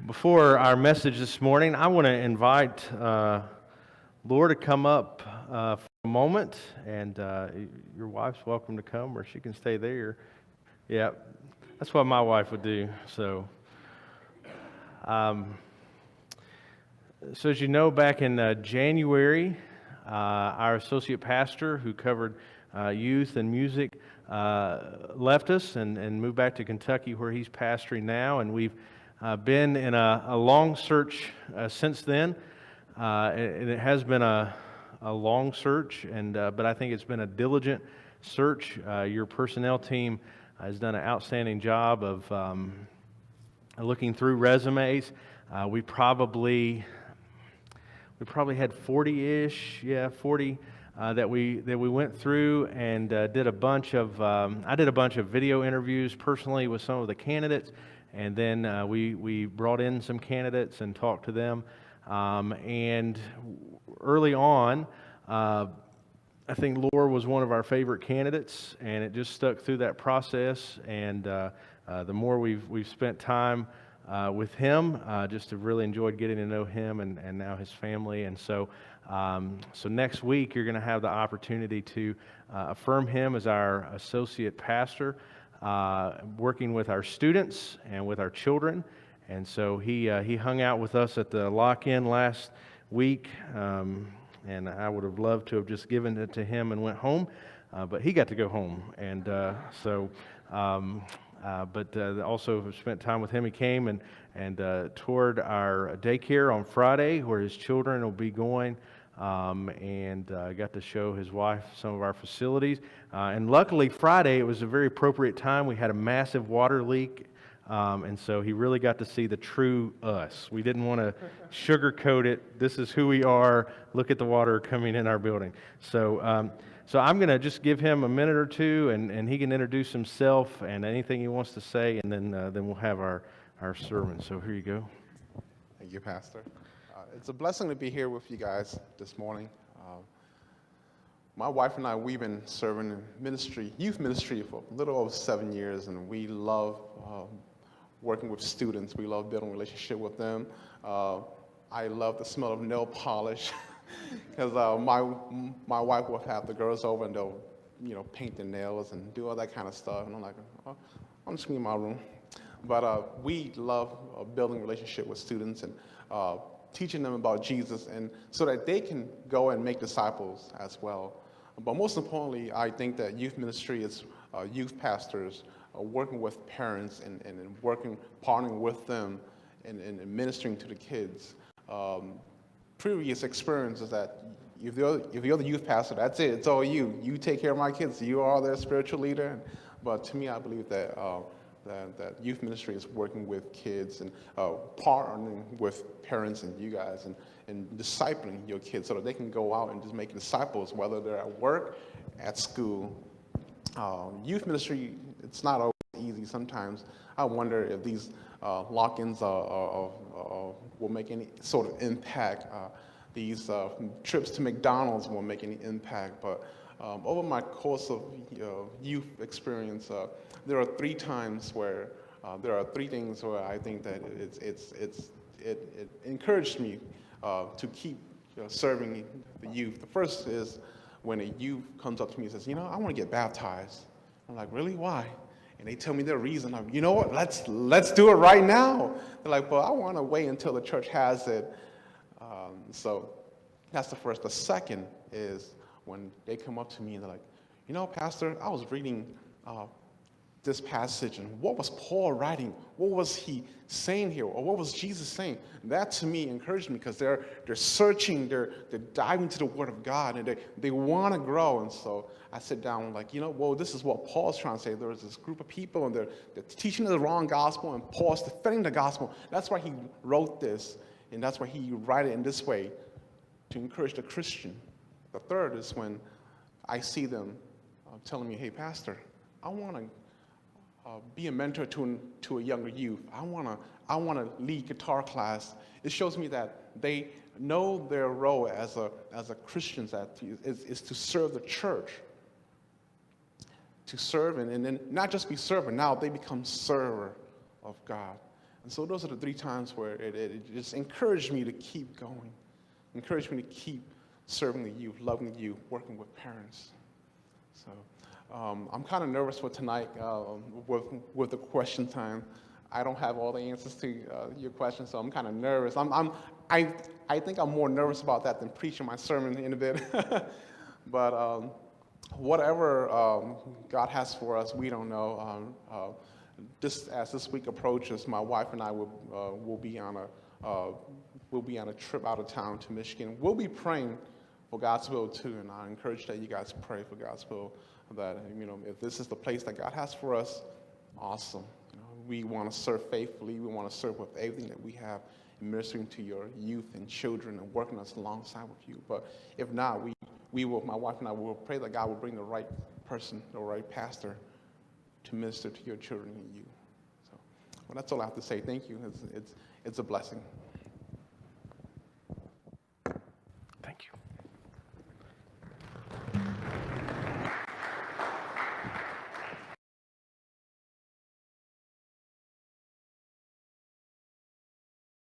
Before our message this morning, I want to invite Lor to come up for a moment, and your wife's welcome to come, or she can stay there. Yeah, that's what my wife would do. So as you know, back in January, our associate pastor who covered youth and music left us and moved back to Kentucky, where he's pastoring now, and we've been in a long search since then, and it has been a long search, but I think it's been a diligent search. Your personnel team has done an outstanding job of looking through resumes. We probably had 40-ish, 40 that we went through and did a bunch of. I did a bunch of video interviews personally with some of the candidates. And then we brought in some candidates and talked to them. And early on, I think Lor was one of our favorite candidates, and it just stuck through that process. And the more we've spent time with him, just have really enjoyed getting to know him and now his family. And so next week you're going to have the opportunity to affirm him as our associate pastor. Working with our students and with our children, and so he hung out with us at the lock-in last week, and I would have loved to have just given it to him and went home, but he got to go home, and but also have spent time with him. He came and toured our daycare on Friday, where his children will be going. And got to show his wife some of our facilities. And luckily, Friday, it was a very appropriate time. We had a massive water leak, and so he really got to see the true us. We didn't want to sugarcoat it. This is who we are. Look at the water coming in our building. So I'm going to just give him a minute or two, and he can introduce himself and anything he wants to say, and then we'll have our sermon. So here you go. Thank you, Pastor. It's a blessing to be here with you guys this morning. My wife and I, we've been serving in ministry, youth ministry, for a little over 7 years, and we love working with students. We love building a relationship with them. I love the smell of nail polish because my wife will have the girls over and they'll, paint their nails and do all that kind of stuff. And I'm like, oh, I'm just in my room. But we love building a relationship with students and teaching them about Jesus, and so that they can go and make disciples as well. But most importantly, I think that youth ministry is youth pastors working with parents and partnering with them and ministering to the kids. Previous experience is that if you're the youth pastor, that's it. It's all you. You take care of my kids. You are their spiritual leader. But to me, I believe that that youth ministry is working with kids and partnering with parents and you guys and discipling your kids so that they can go out and just make disciples, whether they're at work, at school. Youth ministry, it's not always easy. Sometimes I wonder if these lock-ins will make any sort of impact. These trips to McDonald's won't make any impact, but over my course of youth experience, there are three things where I think that it encouraged me to keep serving the youth. The first is when a youth comes up to me and says, I want to get baptized. I'm like, really? Why? And they tell me their reason. I'm, you know what? Let's do it right now. They're like, well, I want to wait until the church has it. So that's the first. The second is when they come up to me and they're like, Pastor, I was reading this passage, and what was Paul writing? What was he saying here? Or what was Jesus saying? That to me encouraged me because they're searching, they're diving into the Word of God, and they want to grow. And so I sit down and like, this is what Paul's trying to say. There was this group of people, and they're teaching the wrong gospel, and Paul's defending the gospel. That's why he wrote this, and that's why he wrote it in this way, to encourage the Christian. The third is when I see them telling me, hey, Pastor, I want to be a mentor to a younger youth. I want to lead guitar class. It shows me that they know their role as a Christian is to serve the church, to serve and then not just be server. Now they become server of God. And so those are the 3 times where it just encouraged me to keep going, encouraged me to keep serving the youth, loving the youth, working with parents. So I'm kind of nervous for tonight with the question time. I don't have all the answers to your questions, so I'm kind of nervous. I think I'm more nervous about that than preaching my sermon in a bit. But whatever God has for us, we don't know. As this week approaches, my wife and I will be on a trip out of town to Michigan. We'll be praying for God's will too, and I encourage that you guys pray for God's will. That if this is the place that God has for us, awesome. We want to serve faithfully. We want to serve with everything that we have, ministering to your youth and children and working us alongside with you. But if not, we will. My wife and I will pray that God will bring the right person, the right pastor, to minister to your children and you. So, well, that's all I have to say. Thank you. It's a blessing. Thank you.